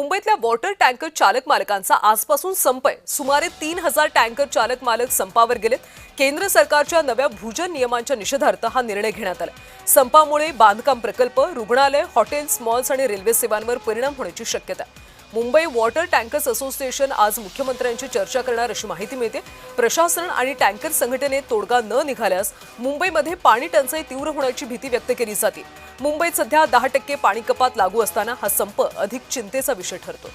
मुंबईतल्या water tanker चालक मालकांचा आजपासून संप आहे। सुमारे 3000 टँकर चालक मालक संपावर गेलेत। केंद्र सरकारच्या नव्या भूजल नियमांच्या निषेधार्थ हा निर्णय घेण्यात आला। संपामुळे बांधकाम प्रकल्प, रुग्णालय, हॉटेल्स, मॉल्स आणि रेल्वे सेवांवर परिणाम होण्याची शक्यता आहे। मुंबई वॉटर टँकर्स असोसिएशन आज मुख्यमंत्र्यांची चर्चा करणार अशी माहिती मिळते। प्रशासन आणि टँकर संघटनेत तोडगा न निघाल्यास मुंबईमध्ये पाणी टंचाई तीव्र होण्याची भीती व्यक्त केली जाते। मुंबईत सध्या 10% पाणी कपात लागू असताना हा संप अधिक चिंतेचा विषय ठरतो।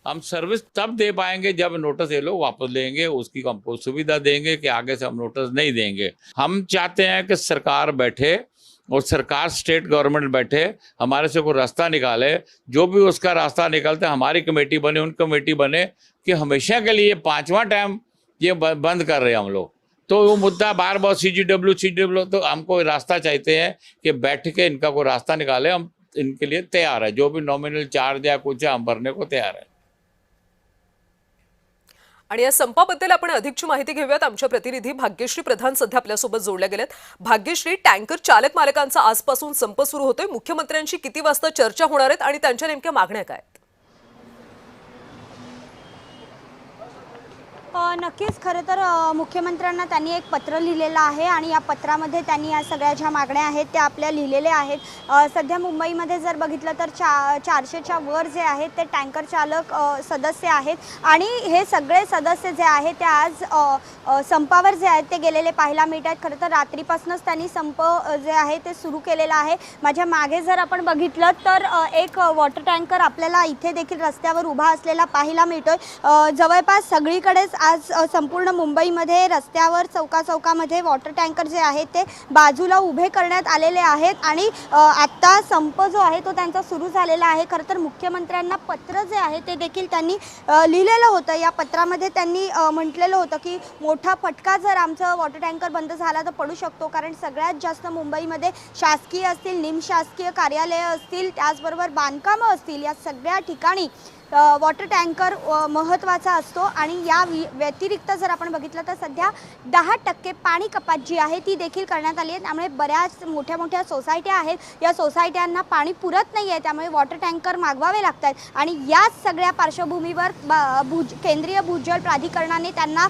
हम सर्विस तब दे पाएंगे जब नोटिस ये लोग वापस लेंगे, उसकी हमको सुविधा देंगे कि आगे से हम नोटिस नहीं देंगे। हम चाहते हैं कि सरकार बैठे और सरकार स्टेट गवर्नमेंट बैठे, हमारे से कोई रास्ता निकाले। जो भी उसका रास्ता निकलता है, हमारी कमेटी बने, उन कमेटी बने कि हमेशा के लिए 5वां टाइम ये बंद कर रहे हैं हम लोग। तो वो मुद्दा बार बार सीजीडब्ल्यू तो हमको रास्ता चाहते हैं कि बैठ के इनका कोई रास्ता निकाले। हम इनके लिए तैयार है, जो भी नॉमिनल चार्ज या कुछ है हम भरने को तैयार है। आणि या संपाबद्दल आपण अधिकची माहिती घेऊयात। आमच्या प्रतिनिधी भाग्यश्री प्रधान सध्या आपल्यासोबत जोडल्या गेलेत। भाग्यश्री, टँकर चालक मालकांचा आजपासून संप सुरू होतोय। मुख्यमंत्र्यांशी किती वाजता चर्चा होणार आहेत आणि त्यांच्या नेमक्या मागण्या काय आहेत? नक्कीच खरं तर मुख्यमंत्र्यांना त्यांनी एक पत्र लिहिलेलं आहे आणि या पत्रामध्ये त्यांनी या सगळ्या ज्या मागण्या आहेत त्या आपल्या लिहिलेल्या आहेत। सध्या मुंबईमध्ये जर बघितलं तर 400च्या वर जे आहेत ते टँकर चालक सदस्य आहेत आणि हे सगळे सदस्य जे आहेत ते आज संपावर जे आहेत ते गेलेले पाहायला मिळत आहेत। खरं तर रात्रीपासूनच त्यांनी संप जे आहे ते सुरू केलेलं आहे। माझ्या मागे जर आपण बघितलं तर एक वॉटर टँकर आपल्याला इथे देखील रस्त्यावर उभा असलेला पाहायला मिळतोय। जवळपास सगळीकडेच आज संपूर्ण मुंबईमध्ये रस्त्यावर चौकामध्ये वॉटर टँकर जे आहेत ते बाजूला उभे करण्यात आलेले आहेत आणि आता संप जो आहे तो त्यांचा सुरू झालेला आहे। खरं तर मुख्यमंत्र्यांना पत्र जे आहे ते देखील त्यांनी लिहिलेलं होतं। या पत्रामध्ये त्यांनी म्हटलेलं होतं की मोठा फटका जर आमचं वॉटर टँकर बंद झाला तर पडू शकतो, कारण सगळ्यात जास्त मुंबईमध्ये शासकीय असतील, निमशासकीय कार्यालय असतील, त्याचबरोबर बांधकामं असतील, या सगळ्या ठिकाणी वॉटर टँकर महत्त्वाचा असतो। आणि या व्यतिरिक्त जर आपण बघितलं तर सध्या 10% पाणी कपात जी आहे ती देखील करण्यात आली आहे। त्यामुळे बऱ्याच मोठ्या सोसायट्या आहेत, या सोसायट्यांना पाणी पुरत नाही आहे, त्यामुळे वॉटर टँकर मागवावे लागतात। आणि याच सगळ्या पार्श्वभूमीवर केंद्रीय भूजल प्राधिकरणाने त्यांना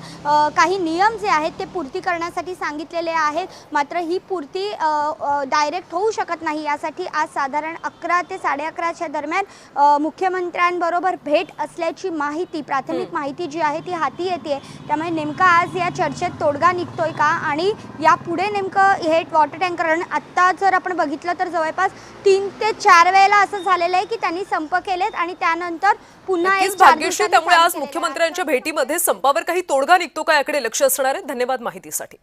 काही नियम जे आहेत ते पूर्ती करण्यासाठी सांगितलेले आहेत। मात्र ही पूर्ती डायरेक्ट होऊ शकत नाही। यासाठी आज साधारण 11 ते 11:30च्या दरम्यान मुख्यमंत्र्यांबरोबर भेट असल्याची माहिती, प्राथमिक माहिती जी आहे ती हाती येते। त्यामुळे नेमका आज या चर्चेत तोडगा निघतोय का आणि यापुढे नेमकं हे वॉटर टँकर, आता जर आपण बघितलं तर जवळपास 3 ते 4 वेळेला असं झालेलं आहे की त्यांनी संप केलेत आणि त्यानंतर पुन्हा एक भाग्यश्री, त्यामुळे आज मुख्यमंत्र्यांच्या भेटीमध्ये संपावर काही तोडगा निघतो का याकडे लक्ष असणार आहे। धन्यवाद माहितीसाठी।